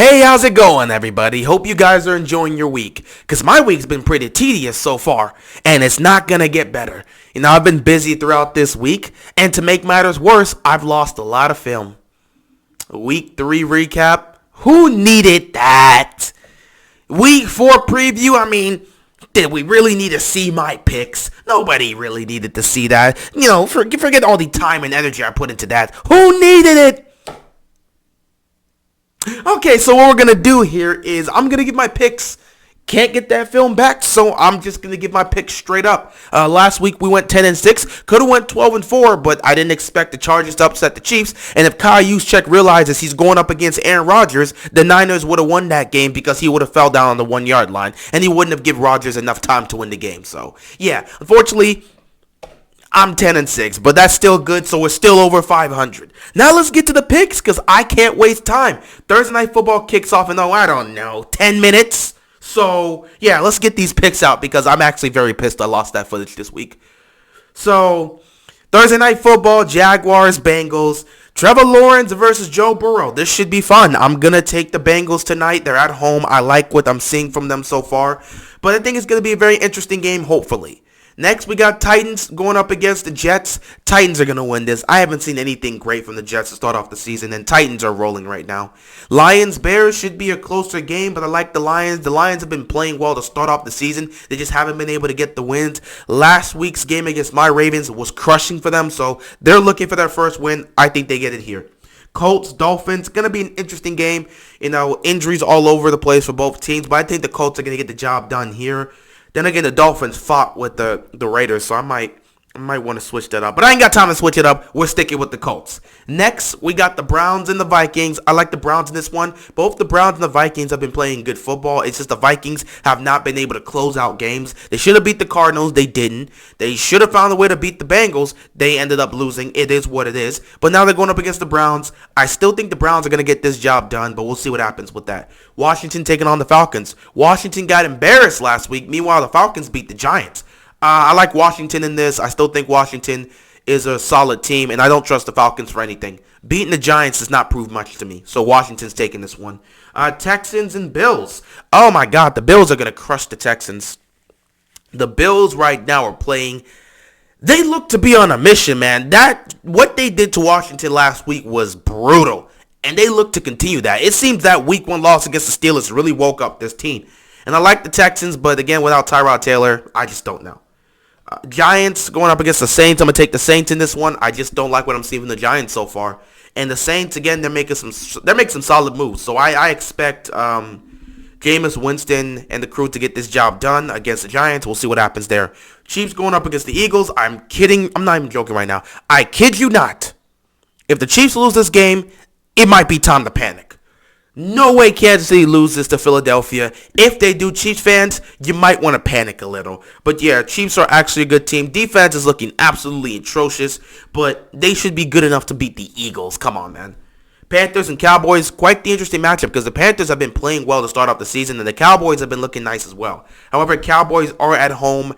Hey, how's it going, everybody? Hope you guys are enjoying your week, because my week's been pretty tedious so far, and it's not gonna get better. I've been busy throughout this week, and to make matters worse, I've lost a lot of film. Week 3 recap? Who needed that? Week 4 preview? Did we really need to see my picks? Nobody really needed to see that. Forget all the time and energy I put into that. Who needed it? Okay, so what we're going to do here is I'm going to give my picks. Can't get that film back, so I'm just going to give my picks straight up. Last week we went 10-6. Could have went 12-4, but I didn't expect the Chargers to upset the Chiefs. And if Kyle Juszczyk realizes he's going up against Aaron Rodgers, the Niners would have won that game because he would have fell down on the 1-yard line. And he wouldn't have given Rodgers enough time to win the game. So, yeah, unfortunately, I'm 10-6, but that's still good, so we're still over 500. Now let's get to the picks, because I can't waste time. Thursday Night Football kicks off in, 10 minutes. So, yeah, let's get these picks out, because I'm actually very pissed I lost that footage this week. So, Thursday Night Football, Jaguars, Bengals. Trevor Lawrence versus Joe Burrow. This should be fun. I'm going to take the Bengals tonight. They're at home. I like what I'm seeing from them so far. But I think it's going to be a very interesting game, hopefully. Next, we got Titans going up against the Jets. Titans are going to win this. I haven't seen anything great from the Jets to start off the season, and Titans are rolling right now. Lions-Bears should be a closer game, but I like the Lions. The Lions have been playing well to start off the season. They just haven't been able to get the wins. Last week's game against my Ravens was crushing for them, so they're looking for their first win. I think they get it here. Colts, Dolphins, going to be an interesting game. Injuries all over the place for both teams, but I think the Colts are going to get the job done here. Then again, the Dolphins fought with the Raiders, so I might want to switch that up. But I ain't got time to switch it up. We're sticking with the Colts. Next, we got the Browns and the Vikings. I like the Browns in this one. Both the Browns and the Vikings have been playing good football. It's just the Vikings have not been able to close out games. They should have beat the Cardinals. They didn't. They should have found a way to beat the Bengals. They ended up losing. It is what it is. But now they're going up against the Browns. I still think the Browns are going to get this job done, but we'll see what happens with that. Washington taking on the Falcons. Washington got embarrassed last week. Meanwhile, the Falcons beat the Giants. I like Washington in this. I still think Washington is a solid team, and I don't trust the Falcons for anything. Beating the Giants does not prove much to me, so Washington's taking this one. Texans and Bills. Oh, my God, the Bills are going to crush the Texans. The Bills right now are playing. They look to be on a mission, man. What they did to Washington last week was brutal, and they look to continue that. It seems that week 1 loss against the Steelers really woke up this team. And I like the Texans, but again, without Tyrod Taylor, I just don't know. Giants going up against the Saints. I'm going to take the Saints in this one. I just don't like what I'm seeing from the Giants so far. And the Saints, again, they're making some solid moves. So I expect Jameis Winston and the crew to get this job done against the Giants. We'll see what happens there. Chiefs going up against the Eagles. I'm kidding. I'm not even joking right now. I kid you not. If the Chiefs lose this game, it might be time to panic. No way Kansas City loses to Philadelphia. If they do, Chiefs fans, you might want to panic a little. But yeah, Chiefs are actually a good team. Defense is looking absolutely atrocious, but they should be good enough to beat the Eagles. Come on, man. Panthers and Cowboys, quite the interesting matchup because the Panthers have been playing well to start off the season, and the Cowboys have been looking nice as well. However, Cowboys are at home.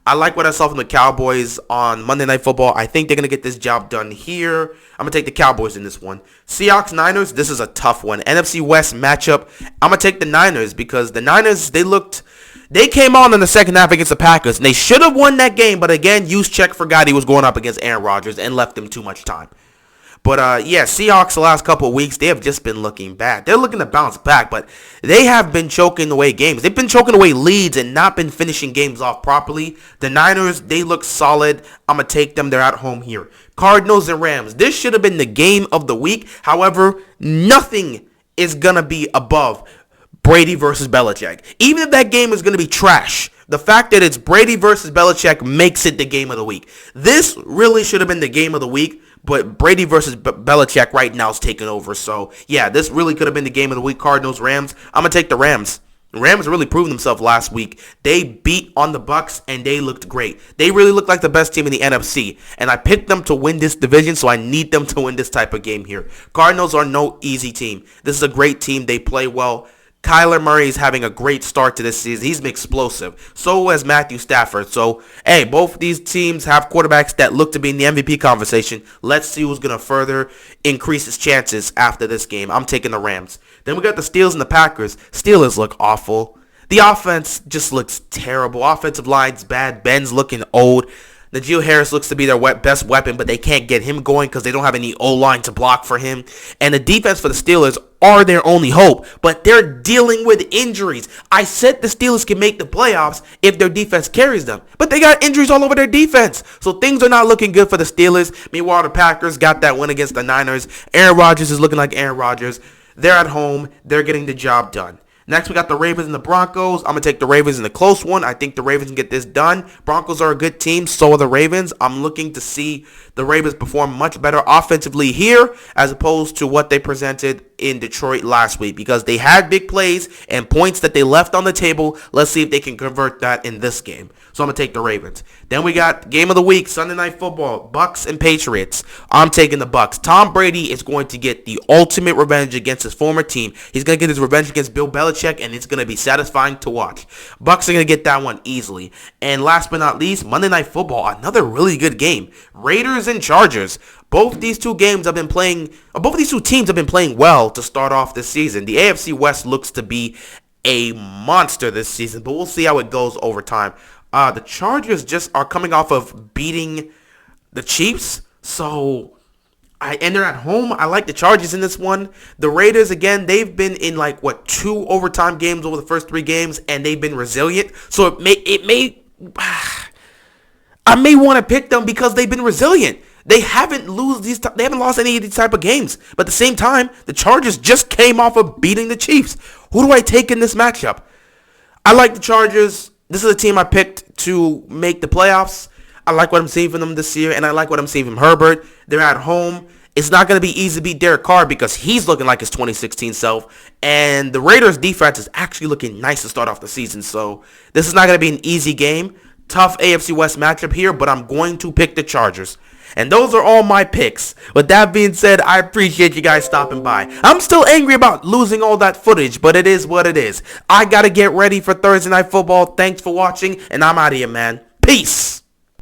I like what I saw from the Cowboys on Monday Night Football. I think they're going to get this job done here. I'm going to take the Cowboys in this one. Seahawks, Niners, this is a tough one. NFC West matchup, I'm going to take the Niners because the Niners, they came on in the second half against the Packers, and they should have won that game, but again, Juszczyk forgot he was going up against Aaron Rodgers and left him too much time. But, yeah, Seahawks the last couple of weeks, they have just been looking bad. They're looking to bounce back, but they have been choking away games. They've been choking away leads and not been finishing games off properly. The Niners, they look solid. I'm going to take them. They're at home here. Cardinals and Rams. This should have been the game of the week. However, nothing is going to be above Brady versus Belichick. Even if that game is going to be trash, the fact that it's Brady versus Belichick makes it the game of the week. This really should have been the game of the week, but Brady versus Belichick right now is taking over. So, yeah, this really could have been the game of the week. Cardinals, Rams. I'm going to take the Rams. The Rams really proved themselves last week. They beat on the Bucs, and they looked great. They really looked like the best team in the NFC, and I picked them to win this division, so I need them to win this type of game here. Cardinals are no easy team. This is a great team. They play well. Kyler Murray is having a great start to this season. He's been explosive. So has Matthew Stafford. So, hey, both these teams have quarterbacks that look to be in the MVP conversation. Let's see who's going to further increase his chances after this game. I'm taking the Rams. Then we got the Steelers and the Packers. Steelers look awful. The offense just looks terrible. Offensive line's bad. Ben's looking old. Najee Harris looks to be their best weapon, but they can't get him going because they don't have any O-line to block for him. And the defense for the Steelers are their only hope, but they're dealing with injuries. I said the Steelers can make the playoffs if their defense carries them, but they got injuries all over their defense. So things are not looking good for the Steelers. Meanwhile, the Packers got that win against the Niners. Aaron Rodgers is looking like Aaron Rodgers. They're at home. They're getting the job done. Next, we got the Ravens and the Broncos. I'm going to take the Ravens in a close one. I think the Ravens can get this done. Broncos are a good team. So are the Ravens. I'm looking to see the Ravens perform much better offensively here as opposed to what they presented in Detroit last week because they had big plays and points that they left on the table. Let's see if they can convert that in this game. So I'm going to take the Ravens. Then we got game of the week, Sunday Night Football, Bucks and Patriots. I'm taking the Bucks. Tom Brady is going to get the ultimate revenge against his former team. He's going to get his revenge against Bill Belichick, and it's going to be satisfying to watch. Bucks are going to get that one easily. And last but not least, Monday Night Football, another really good game. Raiders and Chargers. Both these two teams have been playing well to start off this season. The AFC West looks to be a monster this season, but we'll see how it goes over time. The Chargers just are coming off of beating the Chiefs, and they're at home. I like the Chargers in this one. The Raiders, again, they've been in 2 overtime games over the first 3 games, and they've been resilient. So I may want to pick them because they've been resilient. They haven't lost any of these type of games. But at the same time, the Chargers just came off of beating the Chiefs. Who do I take in this matchup? I like the Chargers. This is a team I picked to make the playoffs. I like what I'm seeing from them this year, and I like what I'm seeing from Herbert. They're at home. It's not going to be easy to beat Derek Carr because he's looking like his 2016 self. And the Raiders' defense is actually looking nice to start off the season. So this is not going to be an easy game. Tough AFC West matchup here, but I'm going to pick the Chargers. And those are all my picks. With that being said, I appreciate you guys stopping by. I'm still angry about losing all that footage, but it is what it is. I got to get ready for Thursday Night Football. Thanks for watching, and I'm out of here, man. Peace.